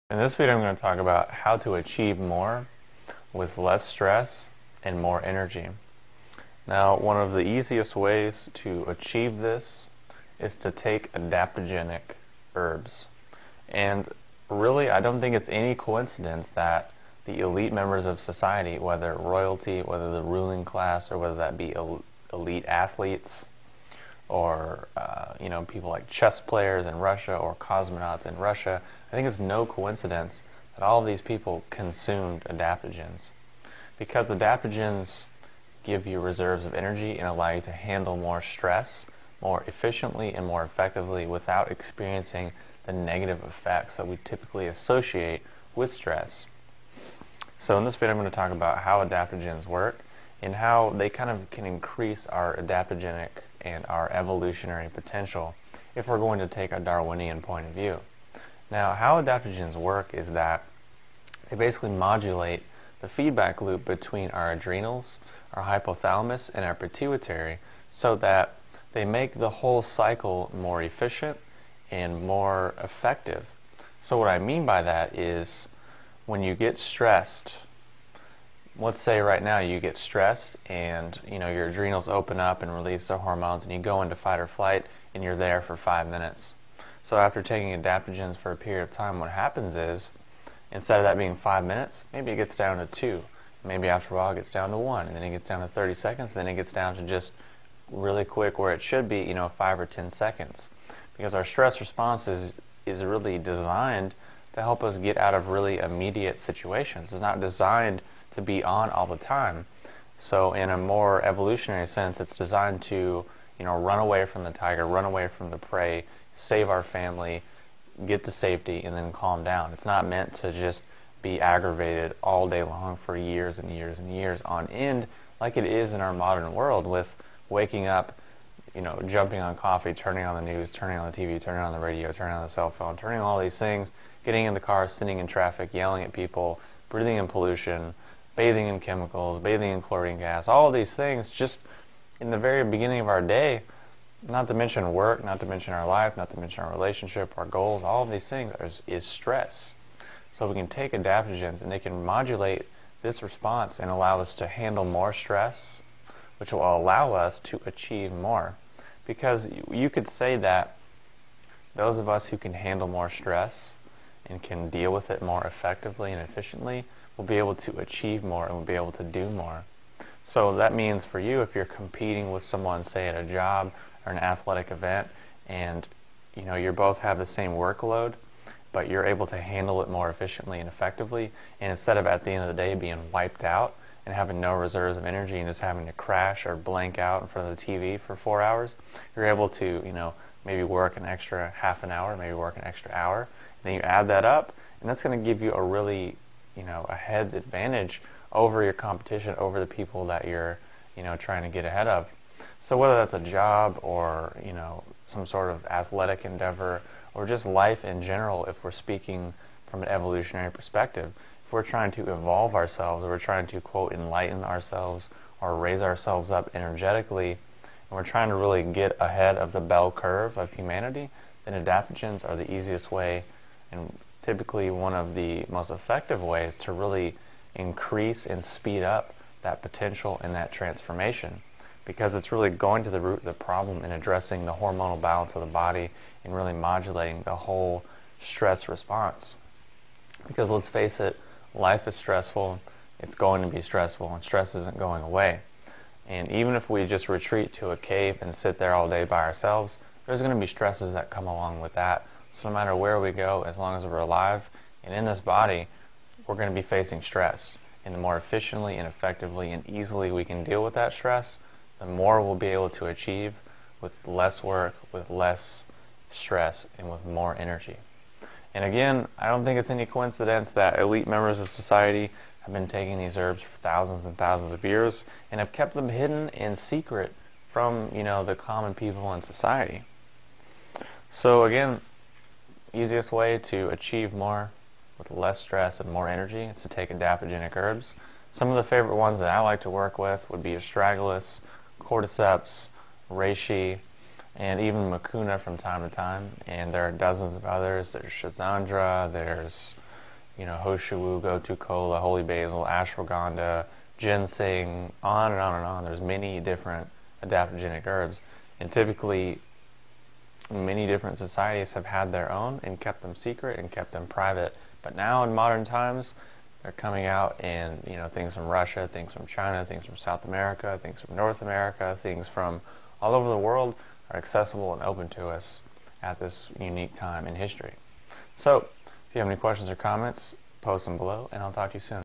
In this video I'm going to talk about how to achieve more with less stress and more energy. Now, one of the easiest ways to achieve this is to take adaptogenic herbs. And really, I don't think it's any coincidence that the elite members of society, whether royalty, whether the ruling class, or whether that be elite athletes, or people like chess players in Russia or cosmonauts in Russia, I think it's no coincidence that all of these people consumed adaptogens, because adaptogens give you reserves of energy and allow you to handle more stress more efficiently and more effectively without experiencing the negative effects that we typically associate with stress. So in this video I'm going to talk about how adaptogens work and how they kind of can increase our adaptogenic and our evolutionary potential if we're going to take a Darwinian point of view. Now, how adaptogens work is that they basically modulate the feedback loop between our adrenals, our hypothalamus, and our pituitary so that they make the whole cycle more efficient and more effective. So what I mean by that is when you get stressed, let's say right now you get stressed and your adrenals open up and release the hormones and you go into fight or flight and you're there for 5 minutes. So after taking adaptogens for a period of time, what happens is instead of that being 5 minutes, maybe it gets down to 2. Maybe after a while it gets down to 1, and then it gets down to 30 seconds, then it gets down to just really quick where it should be 5 or 10 seconds. Because our stress response is really designed to help us get out of really immediate situations. It's not designed to be on all the time. So in a more evolutionary sense, it's designed to run away from the tiger, run away from the prey, save our family, get to safety, and then calm down. It's not meant to just be aggravated all day long for years and years and years on end like it is in our modern world with waking up, jumping on coffee, turning on the news, turning on the TV, turning on the radio, turning on the cell phone, turning on all these things, getting in the car, sitting in traffic, yelling at people, breathing in pollution, bathing in chemicals, bathing in chlorine gas, all of these things just in the very beginning of our day, not to mention work, not to mention our life, not to mention our relationship, our goals, all of these things is stress. So we can take adaptogens and they can modulate this response and allow us to handle more stress, which will allow us to achieve more. Because you could say that those of us who can handle more stress and can deal with it more effectively and efficiently will be able to achieve more and will be able to do more. So that means for you, if you're competing with someone, say at a job or an athletic event, and you both have the same workload, but you're able to handle it more efficiently and effectively, and instead of at the end of the day being wiped out and having no reserves of energy and just having to crash or blank out in front of the TV for 4 hours, you're able to maybe work an extra half an hour, maybe work an extra hour, and then you add that up, and that's going to give you a really a head's advantage over your competition, over the people that you're trying to get ahead of. So whether that's a job or some sort of athletic endeavor or just life in general, if we're speaking from an evolutionary perspective, if we're trying to evolve ourselves or we're trying to, quote, enlighten ourselves or raise ourselves up energetically, and we're trying to really get ahead of the bell curve of humanity, then adaptogens are the easiest way and typically one of the most effective ways to really increase and speed up that potential and that transformation, because it's really going to the root of the problem and addressing the hormonal balance of the body and really modulating the whole stress response. Because let's face it, life is stressful, it's going to be stressful, and stress isn't going away. And even if we just retreat to a cave and sit there all day by ourselves, there's going to be stresses that come along with that. So no matter where we go, as long as we're alive and in this body, we're going to be facing stress. And the more efficiently and effectively and easily we can deal with that stress, the more we'll be able to achieve with less work, with less stress, and with more energy. And again, I don't think it's any coincidence that elite members of society have been taking these herbs for thousands and thousands of years and have kept them hidden in secret from the common people in society. So again, easiest way to achieve more with less stress and more energy is to take adaptogenic herbs. Some of the favorite ones that I like to work with would be astragalus, cordyceps, reishi, and even mucuna from time to time. And there are dozens of others. There's schizandra, there's Hoshiwu, Gotu Kola, holy basil, ashwagandha, ginseng, on and on and on. There's many different adaptogenic herbs, and typically many different societies have had their own and kept them secret and kept them private. But now in modern times, they're coming out, and things from Russia, things from China, things from South America, things from North America, things from all over the world are accessible and open to us at this unique time in history. So, if you have any questions or comments, post them below, and I'll talk to you soon.